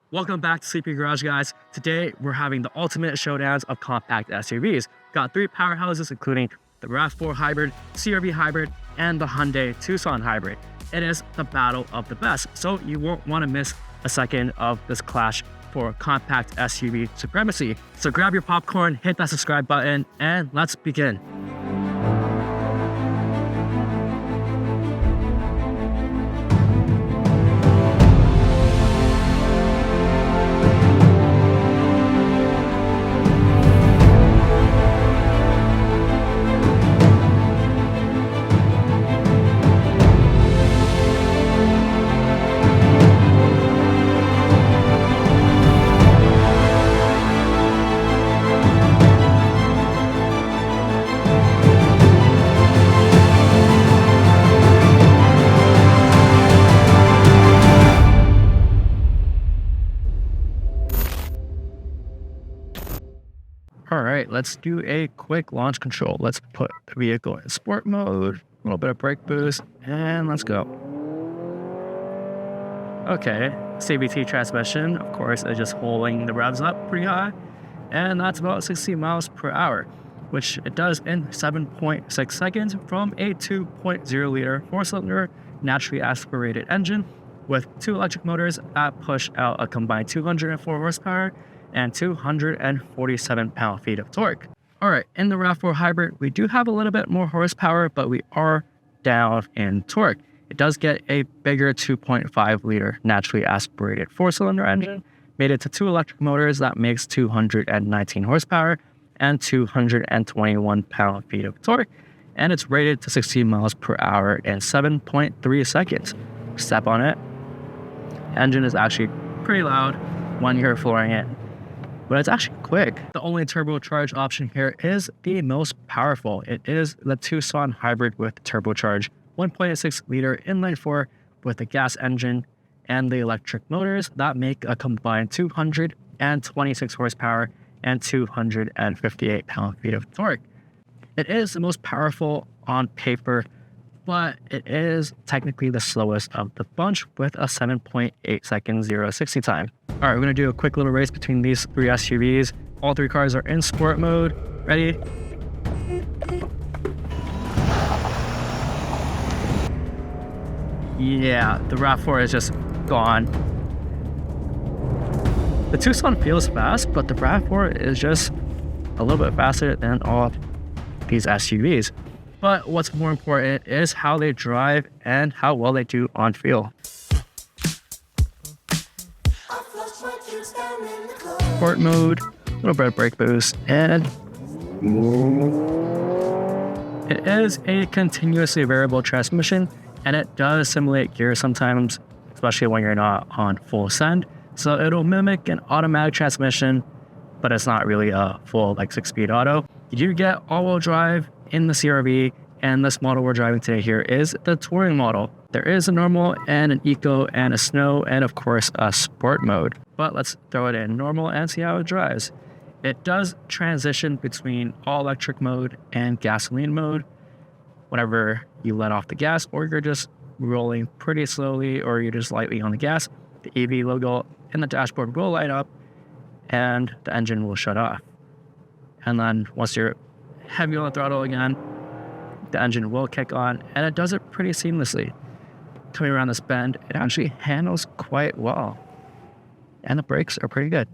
Welcome back to Sleepy Garage, guys. Today, we're having the ultimate showdowns of compact SUVs. Got three powerhouses, including the RAV4 Hybrid, CR-V Hybrid, and the Hyundai Tucson Hybrid. It is the battle of the best, so you won't want to miss a second of this clash for compact SUV supremacy. So grab your popcorn, hit that subscribe button, and let's begin. All right, let's do a quick launch control. Let's put the vehicle in sport mode, a little bit of brake boost, and let's go. Okay, CVT transmission, of course, is just holding the revs up pretty high, and that's about 60 miles per hour, which it does in 7.6 seconds from a 2.0 liter four-cylinder naturally aspirated engine with two electric motors that push out a combined 204 horsepower and 247 pound-feet of torque. All right, in the RAV4 Hybrid, we do have a little bit more horsepower, but we are down in torque. It does get a bigger 2.5 liter naturally aspirated four-cylinder engine, made it to two electric motors that makes 219 horsepower and 221 pound-feet of torque, and it's rated to 60 miles per hour in 7.3 seconds. Step on it. Engine is actually pretty loud when you're flooring it, but it's actually quick. The only turbocharged option here is the most powerful. It is the Tucson Hybrid with turbocharged 1.6 liter inline four with a gas engine and the electric motors that make a combined 226 horsepower and 258 pound-feet of torque. It is the most powerful on paper, but it is technically the slowest of the bunch with a 7.8 second 0-60 time. All right, we're gonna do a quick little race between these three SUVs. All three cars are in sport mode. Ready? Yeah, the RAV4 is just gone. The Tucson feels fast, but the RAV4 is just a little bit faster than all these SUVs. But what's more important is how they drive and how well they do on feel. Sport mode, a little bit of brake boost, and it is a continuously variable transmission, and it does simulate gear sometimes, especially when you're not on full send. So it'll mimic an automatic transmission, but it's not really a full 6-speed auto. You do get all-wheel drive in the CR-V, and this model we're driving today here is the touring model. There is a normal and an eco and a snow and of course a sport mode. But let's throw it in normal and see how it drives. It does transition between all electric mode and gasoline mode whenever you let off the gas, or you're just rolling pretty slowly, or you're just lightly on the gas. The EV logo in the dashboard will light up and the engine will shut off. And then once you're heavy on the throttle again, the engine will kick on, and it does it pretty seamlessly. Coming around this bend, it actually handles quite well. And the brakes are pretty good.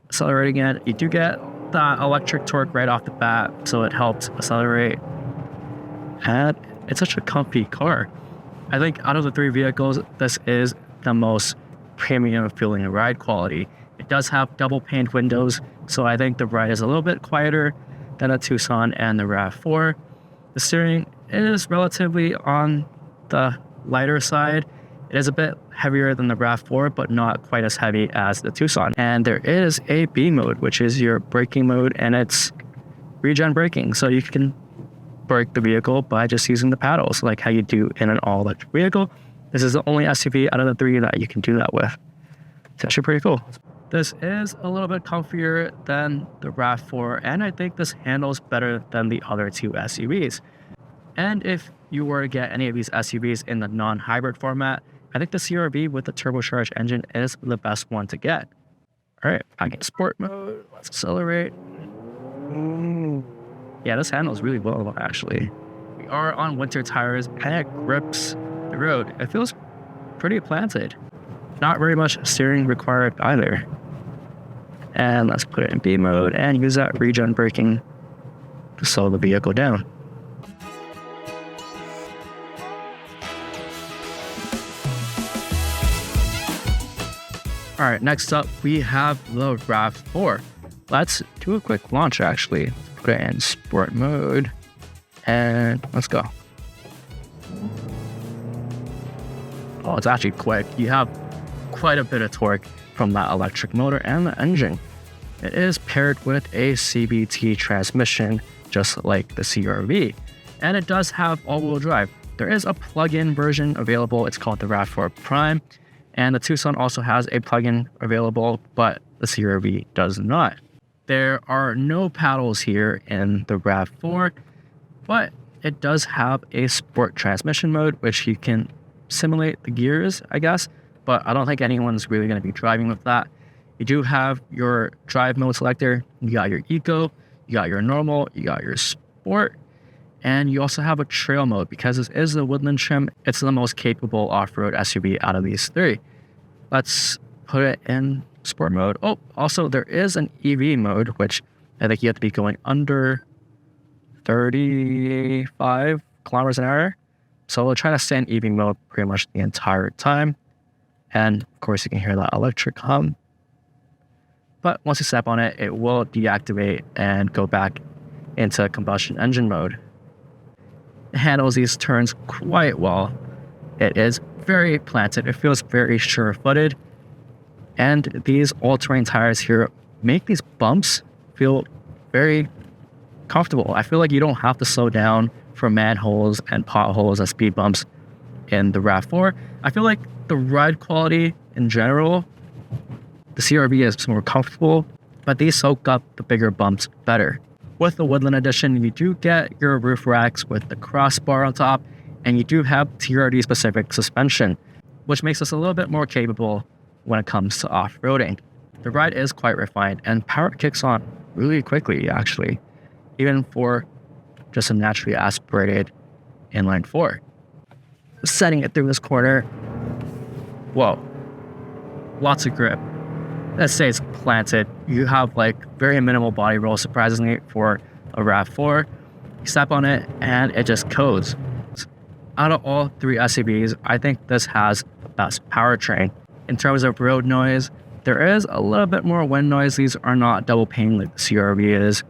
Accelerating it, you do get the electric torque right off the bat, so it helps accelerate. And it's such a comfy car. I think out of the three vehicles, this is the most premium feeling ride quality. It does have double paned windows, so I think the ride is a little bit quieter than a Tucson and the RAV4. The steering is relatively on the lighter side. It is a bit heavier than the RAV4, but not quite as heavy as the Tucson. And there is a B mode, which is your braking mode, and it's regen braking. So you can brake the vehicle by just using the paddles, like how you do in an all-electric vehicle. This is the only SUV out of the three that you can do that with. It's actually pretty cool. This is a little bit comfier than the RAV4, and I think this handles better than the other two SUVs. And if you were to get any of these SUVs in the non-hybrid format, I think the CR-V with the turbocharged engine is the best one to get. All right, back in sport mode. Let's accelerate. Yeah, this handles really well, actually. We are on winter tires, and it grips the road. It feels pretty planted. Not very much steering required either. And let's put it in B mode and use that regen braking to slow the vehicle down. All right, next up, we have the RAV4. Let's do a quick launch, actually. Let's put it in sport mode, and let's go. Oh, it's actually quick. You have quite a bit of torque from that electric motor and the engine. It is paired with a CVT transmission, just like the CR-V, and it does have all-wheel drive. There is a plug-in version available. It's called the RAV4 Prime. And the Tucson also has a plug-in available, but the CR-V does not. There are no paddles here in the RAV4, but it does have a sport transmission mode, which you can simulate the gears, I guess, but I don't think anyone's really going to be driving with that. You do have your drive mode selector, you got your eco, you got your normal, you got your sport, and you also have a trail mode. Because this is the Woodland trim, it's the most capable off-road SUV out of these three. Let's put it in sport mode. Oh, also there is an EV mode, which I think you have to be going under 35 kilometers an hour. So we'll try to stay in EV mode pretty much the entire time. And of course you can hear that electric hum. But once you step on it, it will deactivate and go back into combustion engine mode. It handles these turns quite well. It is very planted. It feels very sure-footed. And these all-terrain tires here make these bumps feel very comfortable. I feel like you don't have to slow down for manholes and potholes and speed bumps in the RAV4. I feel like the ride quality in general, the CR-V is more comfortable, but these soak up the bigger bumps better. With the Woodland Edition, you do get your roof racks with the crossbar on top, and you do have TRD specific suspension, which makes us a little bit more capable when it comes to off-roading. The ride is quite refined, and power kicks on really quickly, actually, even for just a naturally aspirated inline four. Setting it through this corner, whoa, lots of grip. Let's say it's planted. You have like very minimal body roll, surprisingly, for a RAV4. You step on it and it just codes. Out of all three SUVs, I think this has the best powertrain. In terms of road noise, there is a little bit more wind noise. These are not double pane like the CR-V is.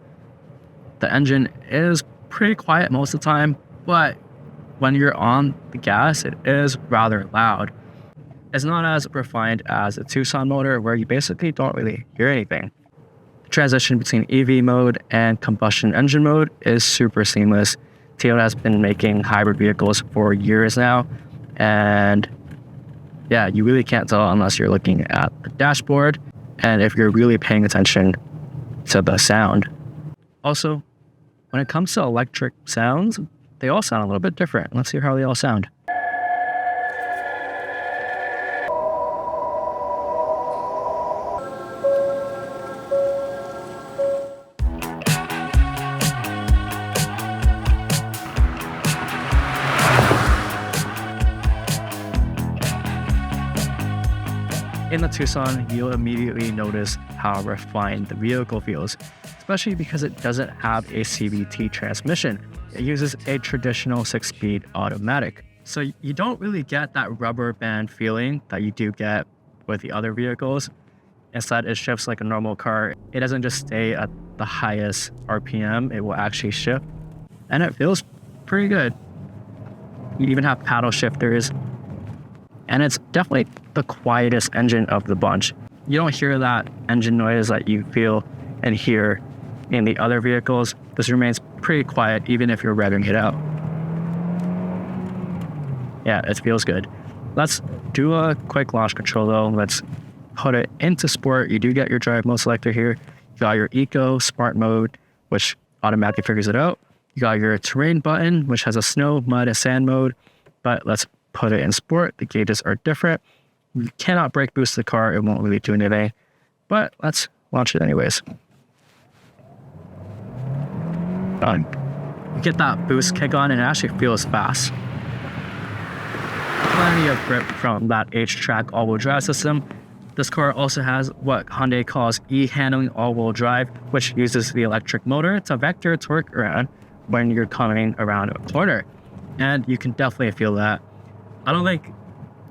The engine is pretty quiet most of the time, but when you're on the gas, it is rather loud. It's not as refined as a Tucson motor, where you basically don't really hear anything. The transition between EV mode and combustion engine mode is super seamless. Toyota has been making hybrid vehicles for years now, and yeah, you really can't tell unless you're looking at the dashboard and if you're really paying attention to the sound. Also, when it comes to electric sounds, they all sound a little bit different. Let's hear how they all sound. In the Tucson, you'll immediately notice how refined the vehicle feels, especially because it doesn't have a CVT transmission. It uses a traditional 6-speed automatic. So you don't really get that rubber band feeling that you do get with the other vehicles. Instead, it shifts like a normal car. It doesn't just stay at the highest RPM, it will actually shift. And it feels pretty good. You even have paddle shifters. And it's definitely the quietest engine of the bunch. You don't hear that engine noise that you feel and hear in the other vehicles. This remains pretty quiet even if you're revving it out. Yeah, it feels good. Let's do a quick launch control though. Let's put it into sport. You do get your drive mode selector here. You got your eco smart mode, which automatically figures it out. You got your terrain button, which has a snow, mud, and sand mode. But let's put it in sport, the gauges are different. You cannot brake boost the car, it won't really do anything. But let's launch it anyways. Done. You get that boost kick on and it actually feels fast. Plenty of grip from that H-Track all-wheel drive system. This car also has what Hyundai calls e-handling all-wheel drive, which uses the electric motor to vector torque around when you're coming around a corner. And you can definitely feel that. I don't think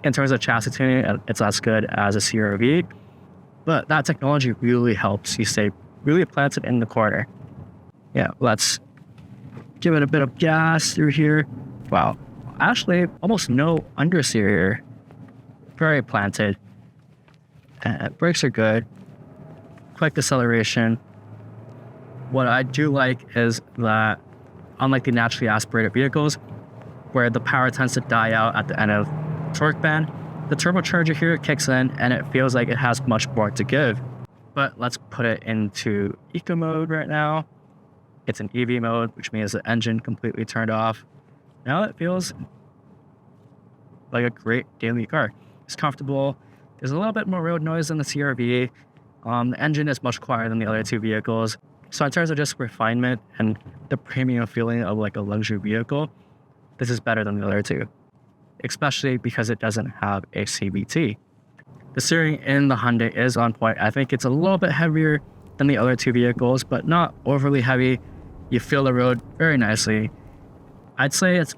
in terms of chassis tuning, it's as good as a CR-V, but that technology really helps you stay really planted in the corner. Yeah, let's give it a bit of gas through here. Wow, actually almost no understeer. Very planted. Brakes are good. Quick acceleration. What I do like is that, unlike the naturally aspirated vehicles, where the power tends to die out at the end of torque band, the turbocharger here kicks in and it feels like it has much more to give. But let's put it into eco mode right now. It's in EV mode, which means the engine completely turned off. Now it feels like a great daily car. It's comfortable. There's a little bit more road noise than the CR-V. The engine is much quieter than the other two vehicles. So in terms of just refinement and the premium feeling of like a luxury vehicle, this is better than the other two, especially because it doesn't have a CVT. The steering in the Hyundai is on point. I think it's a little bit heavier than the other two vehicles, but not overly heavy. You feel the road very nicely. I'd say it's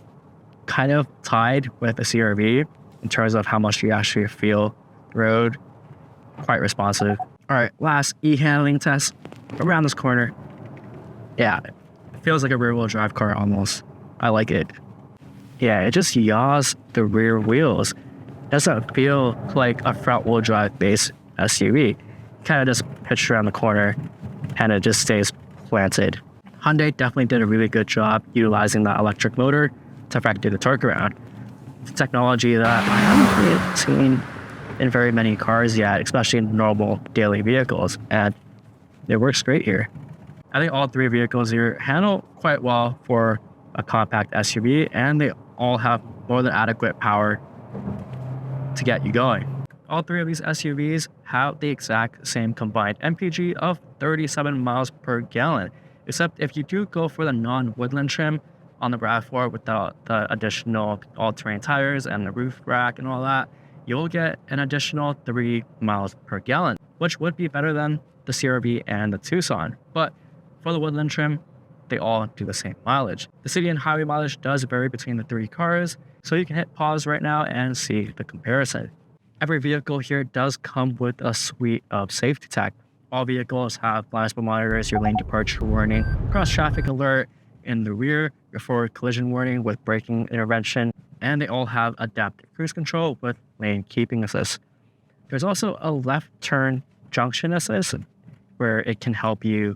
kind of tied with the CR-V in terms of how much you actually feel the road. Quite responsive. All right, last e-handling test around this corner. Yeah, it feels like a rear-wheel drive car almost. I like it. Yeah, it just yaws the rear wheels. Doesn't feel like a front-wheel drive based SUV. Kind of just pitched around the corner and it just stays planted. Hyundai definitely did a really good job utilizing that electric motor to vector the torque around. It's a technology that I haven't really seen in very many cars yet, especially in normal daily vehicles, and it works great here. I think all three vehicles here handle quite well for a compact SUV, and they all have more than adequate power to get you going. All three of these SUVs have the exact same combined MPG of 37 miles per gallon, except if you do go for the non-woodland trim on the RAV4 without the additional all-terrain tires and the roof rack and all that, you'll get an additional 3 miles per gallon, which would be better than the CR-V and the Tucson. But for the woodland trim, they all do the same mileage. The city and highway mileage does vary between the three cars, so you can hit pause right now and see the comparison. Every vehicle here does come with a suite of safety tech. All vehicles have blind spot monitors, your lane departure warning, cross traffic alert in the rear, your forward collision warning with braking intervention, and they all have adaptive cruise control with lane keeping assist. There's also a left turn junction assist where it can help you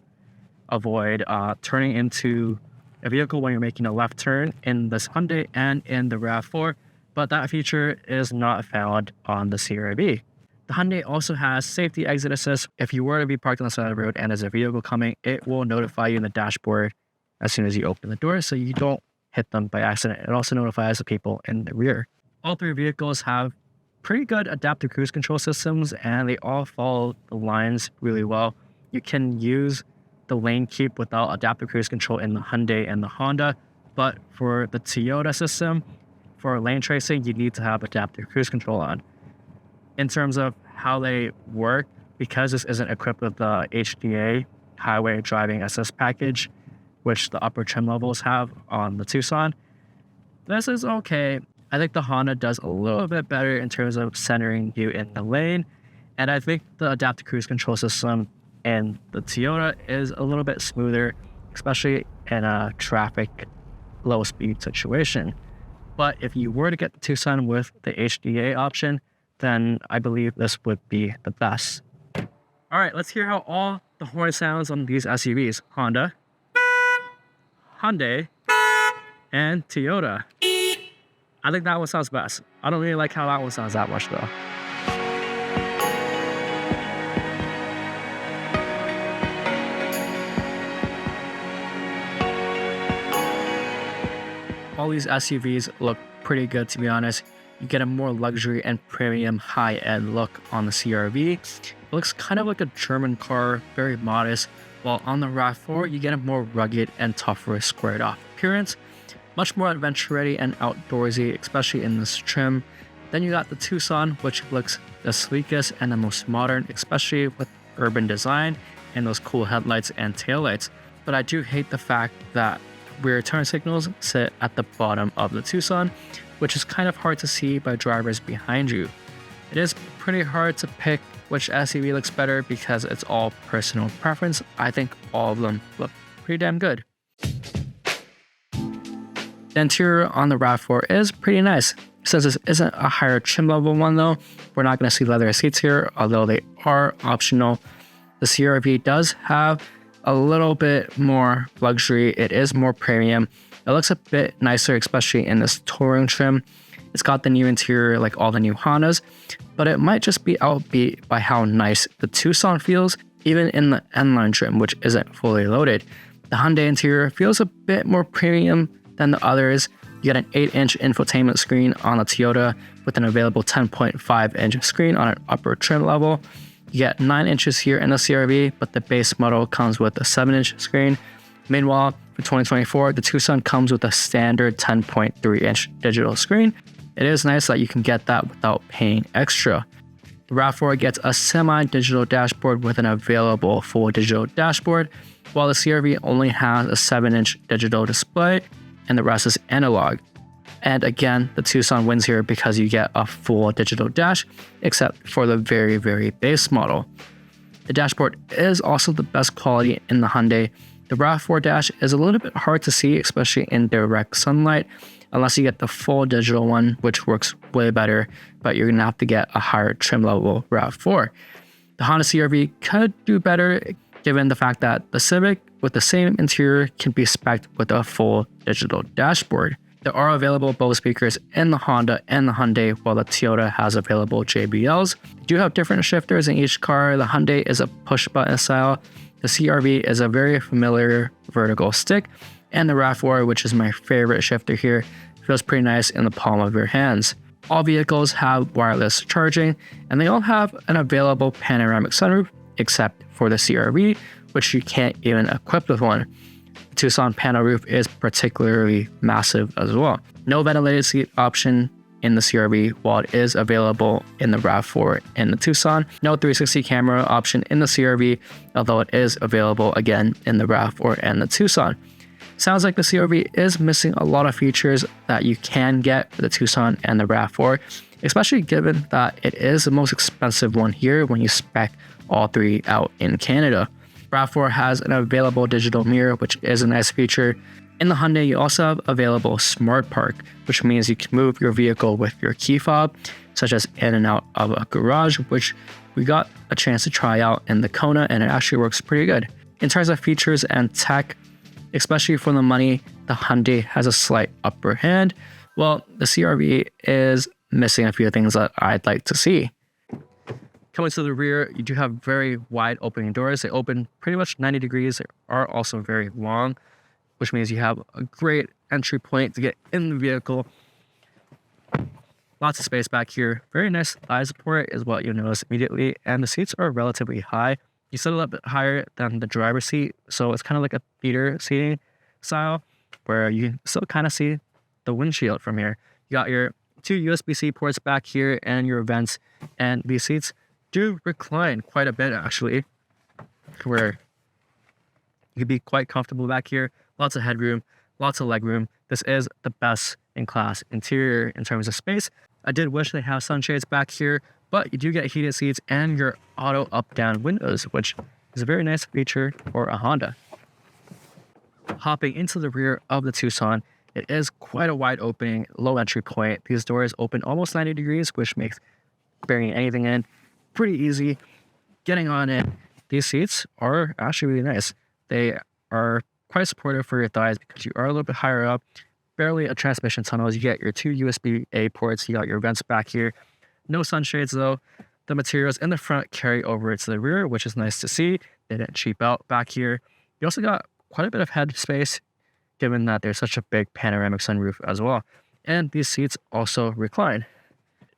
avoid turning into a vehicle when you're making a left turn in this Hyundai and in the RAV4, but that feature is not found on the CR-V. The Hyundai also has safety exit assist. If you were to be parked on the side of the road and there's a vehicle coming, it will notify you in the dashboard as soon as you open the door so you don't hit them by accident. It also notifies the people in the rear. All three vehicles have pretty good adaptive cruise control systems and they all follow the lines really well. You can use the lane keep without adaptive cruise control in the Hyundai and the Honda, but for the Toyota system, for lane tracing, you need to have adaptive cruise control on. In terms of how they work, because this isn't equipped with the HDA highway driving assist package, which the upper trim levels have on the Tucson, this is okay. I think the Honda does a little bit better in terms of centering you in the lane, and I think the adaptive cruise control system in the Toyota is a little bit smoother, especially in a traffic low speed situation. But if you were to get the Tucson with the HDA option, then I believe this would be the best. All right, let's hear how all the horn sounds on these SUVs. Honda, Hyundai, and Toyota. I think that one sounds best. I don't really like how that one sounds that much though. All these SUVs look pretty good, to be honest. you get a more luxury and premium high-end look on the CR-V. It looks kind of like a German car, very modest, while on the RAV4 you get a more rugged and tougher squared off appearance, much more adventure ready and outdoorsy, especially in this trim. Then you got the Tucson, which looks the sleekest and the most modern, especially with urban design and those cool headlights and taillights. But I do hate the fact that rear turn signals sit at the bottom of the Tucson, which is kind of hard to see by drivers behind you. It is pretty hard to pick which SUV looks better because it's all personal preference. I think all of them look pretty damn good. The interior on the RAV4 is pretty nice. Since this isn't a higher trim level one though, we're not going to see leather seats here, although they are optional. The CR-V does have a little bit more luxury. It is more premium. It looks a bit nicer, especially in this touring trim. It's got the new interior like all the new Hondas, but it might just be outbeat by how nice the Tucson feels, even in the N-Line trim, which isn't fully loaded. The Hyundai interior feels a bit more premium than the others. You get an 8-inch infotainment screen on the Toyota with an available 10.5-inch screen on an upper trim level. You get 9 inches here in the CR-V, but the base model comes with a 7-inch screen. Meanwhile, for 2024, the Tucson comes with a standard 10.3-inch digital screen. It is nice that you can get that without paying extra. The RAV4 gets a semi-digital dashboard with an available full digital dashboard, while the CR-V only has a 7-inch digital display and the rest is analog. And again, the Tucson wins here because you get a full digital dash, except for the very, very base model. The dashboard is also the best quality in the Hyundai. The RAV4 dash is a little bit hard to see, especially in direct sunlight, unless you get the full digital one, which works way better, but you're gonna have to get a higher trim level RAV4. The Honda CR-V could do better, given the fact that the Civic with the same interior can be spec'd with a full digital dashboard. There are available Bose speakers in the Honda and the Hyundai, while the Toyota has available JBLs. They do have different shifters in each car. The Hyundai is a push button style. The CR-V is a very familiar vertical stick, and the RAV4, which is my favorite shifter here, feels pretty nice in the palm of your hands. All vehicles have wireless charging, and they all have an available panoramic sunroof, except for the CR-V, which you can't even equip with one. The Tucson panel roof is particularly massive as well. No ventilated seat option in the CR-V, while it is available in the RAV4 and the Tucson. No 360 camera option in the CR-V, although it is available again in the RAV4 and the Tucson. Sounds like the CR-V is missing a lot of features that you can get for the Tucson and the RAV4, especially given that it is the most expensive one here when you spec all three out in Canada. RAV4 has an available digital mirror, which is a nice feature. In the Hyundai, you also have available Smart Park, which means you can move your vehicle with your key fob, such as in and out of a garage, which we got a chance to try out in the Kona, and it actually works pretty good. In terms of features and tech, especially for the money, the Hyundai has a slight upper hand, while the CR-V is missing a few things that I'd like to see. Coming to the rear, you do have very wide opening doors. They open pretty much 90 degrees. They are also very long, which means you have a great entry point to get in the vehicle. Lots of space back here. Very nice thigh support is what you'll notice immediately. And the seats are relatively high. You sit a little bit higher than the driver's seat, so it's kind of like a theater seating style where you still kind of see the windshield from here. You got your 2 USB-C ports back here and your vents, and these seats do recline quite a bit actually, where you could be quite comfortable back here. Lots of headroom, lots of legroom. This is the best in class interior in terms of space. I did wish they have sunshades back here, but you do get heated seats and your auto up-down windows, which is a very nice feature for a Honda. Hopping into the rear of the Tucson, it is quite a wide opening, low entry point. These doors open almost 90 degrees, which makes bringing anything in pretty easy. Getting on it, these seats are actually really nice. They are quite supportive for your thighs because you are a little bit higher up. Barely a transmission tunnel. You get your 2 USB-A ports. You got your vents back here. No sunshades though. The materials in the front carry over to the rear, which is nice to see. They didn't cheap out back here. You also got quite a bit of head space, given that there's such a big panoramic sunroof as well. And these seats also recline.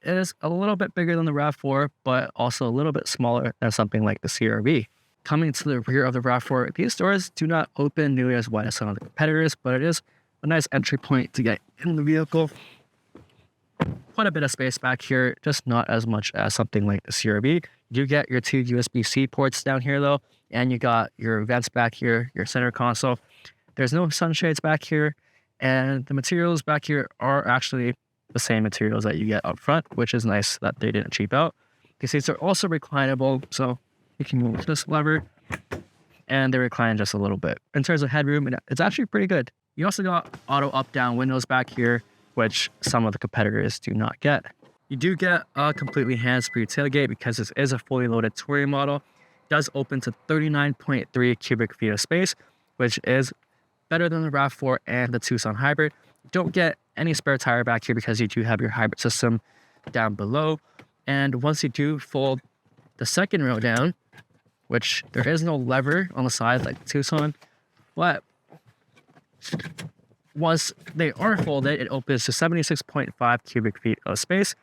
is a little bit bigger than the RAV4, but also a little bit smaller than something like the CR-V. Coming to the rear of the RAV4, these doors do not open nearly as wide as some of the competitors, but it is a nice entry point to get in the vehicle. Quite a bit of space back here, just not as much as something like the CR-V. You get your 2 USB-C ports down here though, and you got your vents back here, your center console. There's no sunshades back here, and the materials back here are actually the same materials that you get up front, which is nice that they didn't cheap out. These seats are also reclinable, so you can move this lever, and they recline just a little bit. In terms of headroom, it's actually pretty good. You also got auto up-down windows back here, which some of the competitors do not get. You do get a completely hands-free tailgate because this is a fully loaded touring model. It does open to 39.3 cubic feet of space, which is better than the RAV4 and the Tucson hybrid. You don't get any spare tire back here because you do have your hybrid system down below. And once you do fold the second row down, which there is no lever on the side like the Tucson, but once they are folded, it opens to 76.5 cubic feet of space,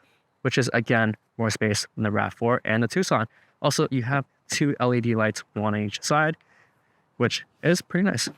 which is, again, more space than the RAV4 and the Tucson. Also, you have 2 LED lights, one on each side, which is pretty nice.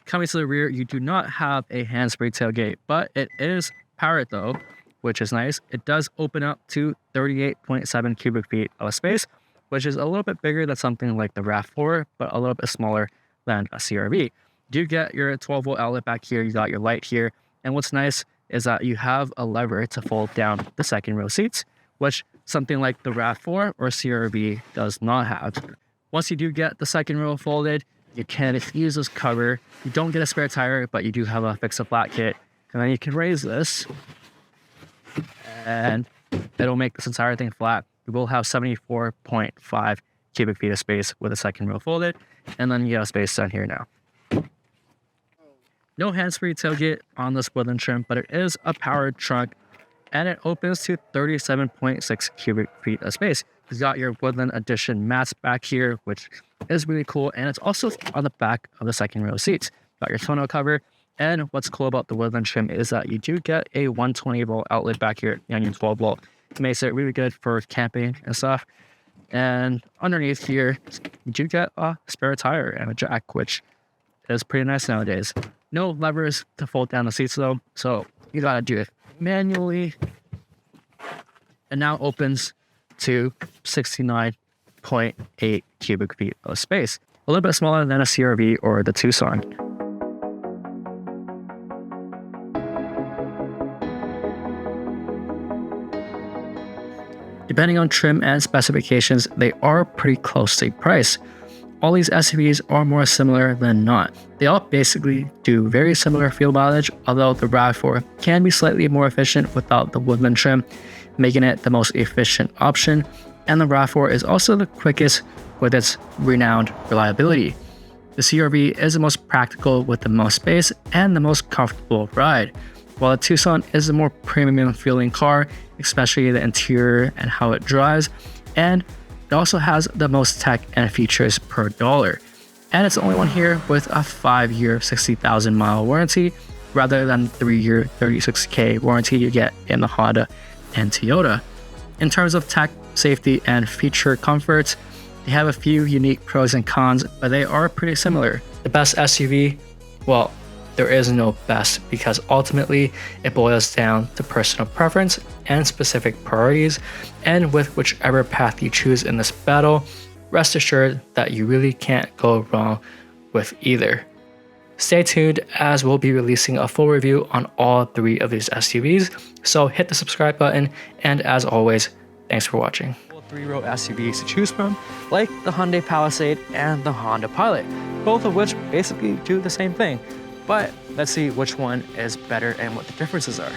Coming to the rear, you do not have a hands-free tailgate, but it is powered though, which is nice. It does open up to 38.7 cubic feet of space, which is a little bit bigger than something like the RAV4, but a little bit smaller than a CR-V. You do get your 12-volt outlet back here, you got your light here, and what's nice is that you have a lever to fold down the second row seats, which something like the RAV4 or CR-V does not have. Once you do get the second row folded, you can use this cover. You don't get a spare tire, but you do have a fix-a-flat kit, and then you can raise this, and it'll make this entire thing flat. You will have 74.5 cubic feet of space with a second row folded, and then you have space down here now. No hands-free tailgate on this Woodland trim, but it is a powered trunk, and it opens to 37.6 cubic feet of space. You've got your Woodland Edition mats back here, which is really cool, and it's also on the back of the second row seats. Got your tonneau cover, and what's cool about the Woodland trim is that you do get a 120-volt outlet back here and your 12-volt. It makes it really good for camping and stuff. And underneath here, you do get a spare tire and a jack, which is pretty nice nowadays. No levers to fold down the seats though, so you gotta do it manually. It now opens to 69.8 cubic feet of space. A little bit smaller than a CR-V or the Tucson. Depending on trim and specifications, they are pretty closely priced. All these SUVs are more similar than not. They all basically do very similar fuel mileage, although the RAV4 can be slightly more efficient without the Woodland trim, making it the most efficient option, and the RAV4 is also the quickest with its renowned reliability. The CR-V is the most practical with the most space and the most comfortable ride, while the Tucson is the more premium feeling car, especially the interior and how it drives, and it also has the most tech and features per dollar. And it's the only one here with a 5-year 60,000 mile warranty rather than 3-year 36K warranty you get in the Honda and Toyota. In terms of tech, safety, and feature comforts, they have a few unique pros and cons, but they are pretty similar. The best SUV? Well, there is no best because ultimately it boils down to personal preference and specific priorities, and with whichever path you choose in this battle, rest assured that you really can't go wrong with either. Stay tuned as we'll be releasing a full review on all 3 of these SUVs, so hit the subscribe button, and as always, thanks for watching. 3-row SUVs to choose from, like the Hyundai Palisade and the Honda Pilot, both of which basically do the same thing. But let's see which one is better and what the differences are.